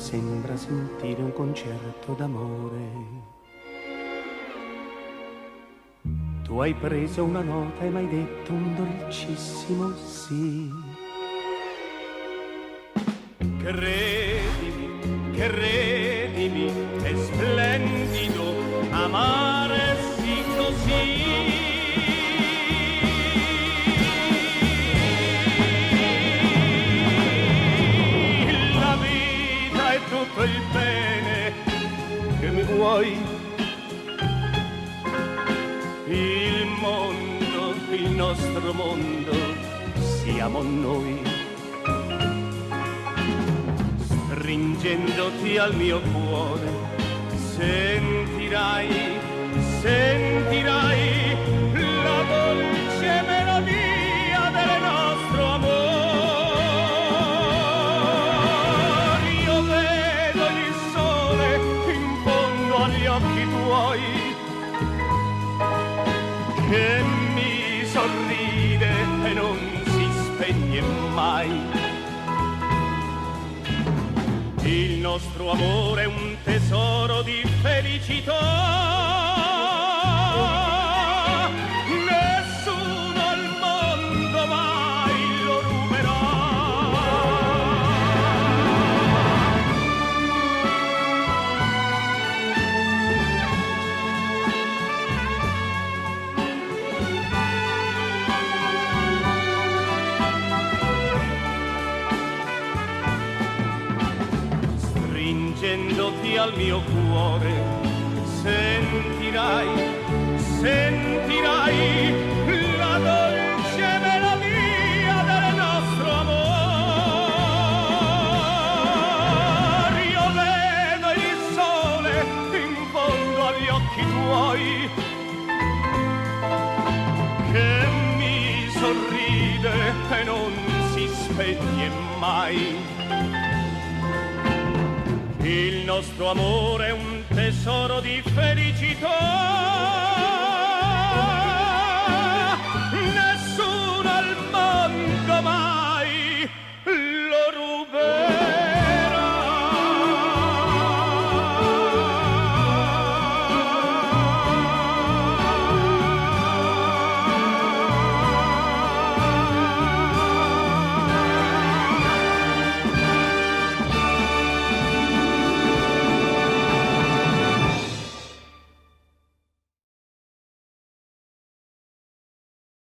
sembra sentire un concerto d'amore. Tu hai preso una nota e m'hai detto un dolcissimo sì. Credimi, è splendido amarsi così. La vita è tutto il bene che mi vuoi. Il mondo, il nostro mondo, siamo noi. Stringendoti al mio cuore, sentirai la dolce melodia del nostro amore. Io vedo il sole in fondo agli occhi tuoi, che mi sorride e non si spegne mai. Il nostro amore è un tesoro di felicità, nessuno al mondo mai lo ruberà. Stringendoti al mio cuore, sentirai la dolce melodia del nostro amore. Io vedo il sole in fondo agli occhi tuoi, che mi sorride e non si spegne mai. Il nostro amore è un tesoro di felicità.